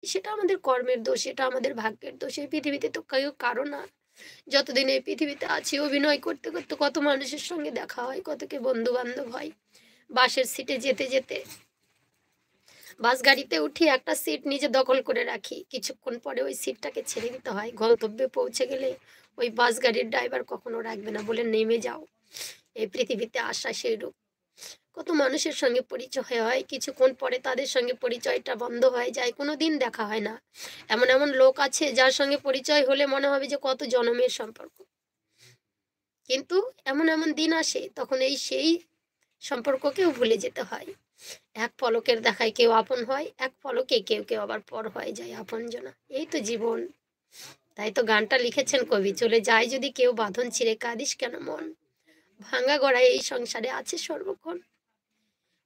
সেটা আমাদের কর্মের দোষ, সেটা আমাদের ভাগ্যের দোষ। এই পৃথিবীতে তো কেউ কারো না। যতদিন এই পৃথিবীতে আছি অভিনয় করতে করতে কত মানুষের সঙ্গে দেখা হয়, কত কে বন্ধু বান্ধব হয়। বাসের সিটে যেতে যেতে বাস গাড়িতে উঠি, একটা সিট নিজে দখল করে রাখি, কিছুক্ষণ পরে ওই সিটটাকে ছেড়ে দিতে হয়। গন্তব্যে পৌঁছে গেলে ওই বাস গাড়ির ড্রাইভার কখনো রাখবে না, বলে নেমে যাও। এই পৃথিবীতে আসা সেই রূপ। কত মানুষের সঙ্গে পরিচয় হয়, কিছুক্ষণ পরে তাদের সঙ্গে পরিচয়টা বন্ধ হয়ে যায়, কোনো দিন দেখা হয় না। এমন এমন লোক আছে যার সঙ্গে পরিচয় হলে মনে হবে যে কত জনমের সম্পর্ক। কিন্তু এমন এমন দিন আসে তখন এই সেই সম্পর্ককেও ভুলে যেতে হয়। এক পলকের দেখায় কেউ আপন হয়, এক পলকে কেউ কেউ আবার পর হয়ে যায় আপনজনা। এই তো জীবন। তাই তো গানটা লিখেছেন কবি, চলে যায় যদি কেউ বাঁধন ছিঁড়ে, কাঁদিস কেন মন, ভাঙা গড়ায় এই সংসারে আছে সর্বক্ষণ।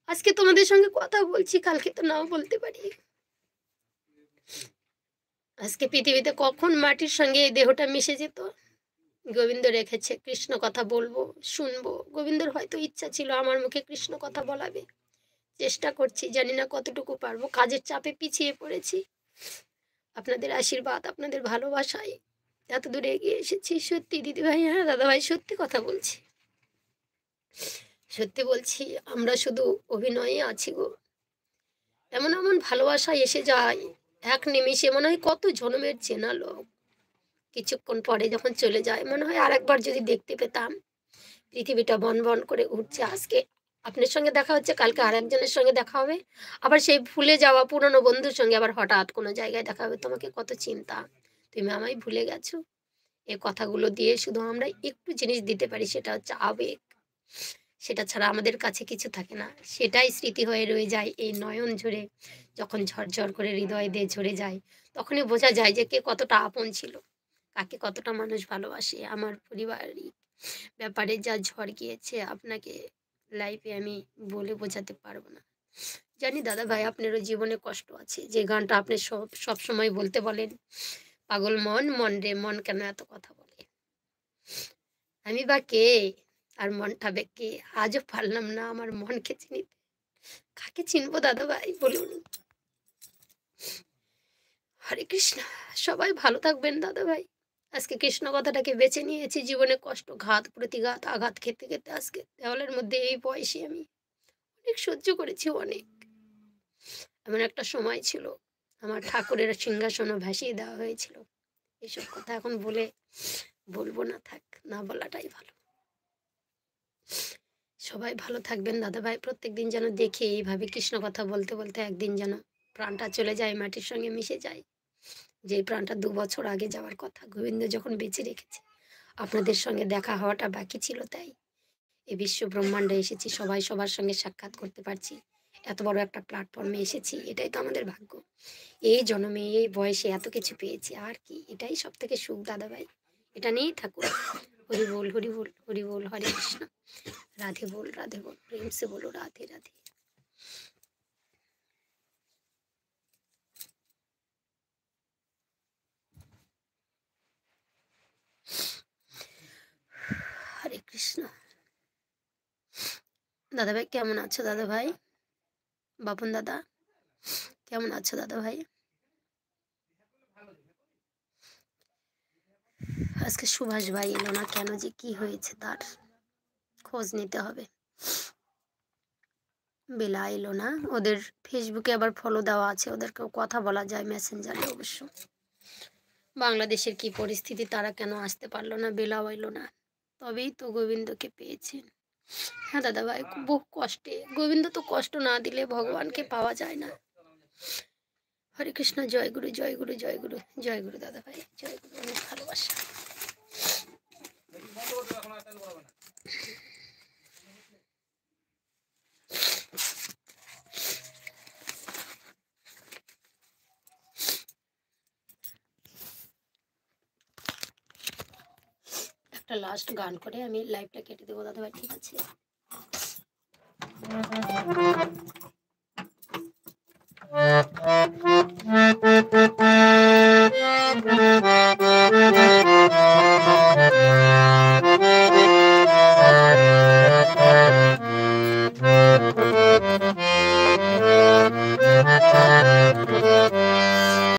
আজকে তোমাদের সঙ্গে কথা বলছি, কালকে তো নাও বলতে পারি। আজকে পৃথিবীতে কখন মাটির সঙ্গে এই দেহটা মিশে যেত। গোবিন্দ রেখেছে কৃষ্ণ কথা বলবো, শুনবো। গোবিন্দর হয়তো ইচ্ছা ছিল আমার মুখে কৃষ্ণ কথা বলাবে। চেষ্টা করছি, জানি না কতটুকু পারবো, কাজের চাপে পিছিয়ে পড়েছি। আপনাদের আশীর্বাদ, আপনাদের ভালোবাসায় এত দূরে এগিয়ে এসেছি। সত্যি দিদিভাই, হ্যাঁ দাদাভাই, সত্যি কথা বলছি, সত্যি বলছি। আমরা শুধু অভিনয়ে আছি গো। এমন এমন ভালোবাসা এসে যায় এক নিমিষে, মনে হয় কত জন্মের চেনা লোক। কিছুক্ষণ পরে যখন চলে যায় মনে হয় আরেকবার যদি দেখতে পেতাম। পৃথিবীটা বন বন করে উঠছে। আজকে আপনার সঙ্গে দেখা হচ্ছে, কালকে আরেকজনের সঙ্গে দেখা হবে। আবার সেই ভুলে যাওয়া পুরনো বন্ধুর সঙ্গে আবার হঠাৎ কোনো জায়গায় দেখা হবে। তোমাকে কত চিন্তা, তুমি আমায় ভুলে গেছো। এই কথাগুলো দিয়ে শুধু আমরা একটু জিনিস দিতে পারি, সেটা হচ্ছে আবেগ। সেটা ছাড়া আমাদের কাছে কিছু থাকে না। সেটাই স্মৃতি হয়ে রয়ে যায় এই নয়ন ঝরে। যখন ঝরঝর করে হৃদয় দিয়ে ঝরে যায়, তখনই বোঝা যায় যে কে কতটা আপন ছিল, কাকে কতটা মানুষ ভালোবাসে। আমার পারিবারিক ব্যাপারে যা ঝড় গিয়েছে, আপনাকে লাইফে আমি বলে বোঝাতে পারবো না। জানি দাদা ভাই আপনারও জীবনে কষ্ট আছে, যে গানটা আপনি সব সময় বলতে বলেন, পাগল মন মন রে মন কেন এত কথা বলে। আমি বা কে, আর মনটা বা কে, আজও পারলাম না আমার মনকে চিনিতে। কাকে চিনবো দাদা ভাই বলুন। হরে কৃষ্ণ। সবাই ভালো থাকবেন দাদা ভাই। আজকে কৃষ্ণ কথাটাকে বেছে নিয়েছি। জীবনে কষ্ট, ঘাত প্রতিঘাত, আঘাত খেতে খেতে আজকে দেওয়ালের মধ্যে এই বয়সে আমি অনেক সহ্য করেছি, অনেক। এমন একটা সময় ছিল আমার ঠাকুরের সিংহাসনও ভাসিয়ে দেওয়া হয়েছিল। এসব কথা এখন বলবো না, থাক, না বলাটাই ভালো। সবাই ভালো থাকবেন দাদা ভাই। প্রত্যেকদিন যেন দেখি এইভাবে কৃষ্ণ কথা বলতে বলতে একদিন যেন প্রাণটা চলে যায়, মাটির সঙ্গে মিশে যায়। যে প্রাণটা 2 বছর আগে যাওয়ার কথা, গোবিন্দ যখন বেঁচে রেখেছে। আপনাদের সঙ্গে দেখা হওয়াটা বাকি ছিল, তাই এই বিশ্ব ব্রহ্মাণ্ডে এসেছি, সবাই সবার সঙ্গে সাক্ষাৎ করতে পারছি। এত বড় একটা প্ল্যাটফর্মে এসেছি, এটাই তো আমাদের ভাগ্য। এই জন্মে এই বয়সে এত কিছু পেয়েছি, আর কি, এটাই সব থেকে সুখ দাদা ভাই। এটা নিয়েই থাকুন। হরি বল হরি বল হরি বল, হরে কৃষ্ণ। রাধে বল, প্রেম সে বলো রাধে রাধে। হরে কৃষ্ণ। দাদা ভাই কেমন আছো দাদা ভাই? বাপন দাদা কেমন আছো দাদা ভাই? আজকে সুভাষ ভাই এলো না কেন, যে কি হয়েছে তার খোঁজ নিতে হবে। বেলা এলো না। ওদের ফেসবুকে আবার ফলো দেওয়া আছে, ওদেরকেও কথা বলা যায় মেসেঞ্জারে অবশ্য। বাংলাদেশের কি পরিস্থিতি, তারা কেন আসতে পারলো না, বেলাও এলো না। তবেই তো গোবিন্দকে পেয়েছেন। হ্যাঁ দাদা ভাই, বহু কষ্টে। গোবিন্দ তো কষ্ট না দিলে ভগবানকে পাওয়া যায় না। হরে কৃষ্ণ। জয় গুরু জয় গুরু জয় গুরু জয় গুরু দাদা ভাই, জয় গুরু। অনেক ভালোবাসা। একটা লাস্ট গান করে আমি লাইভটা কেটে দেবো দাদা ভাই, ঠিক আছে?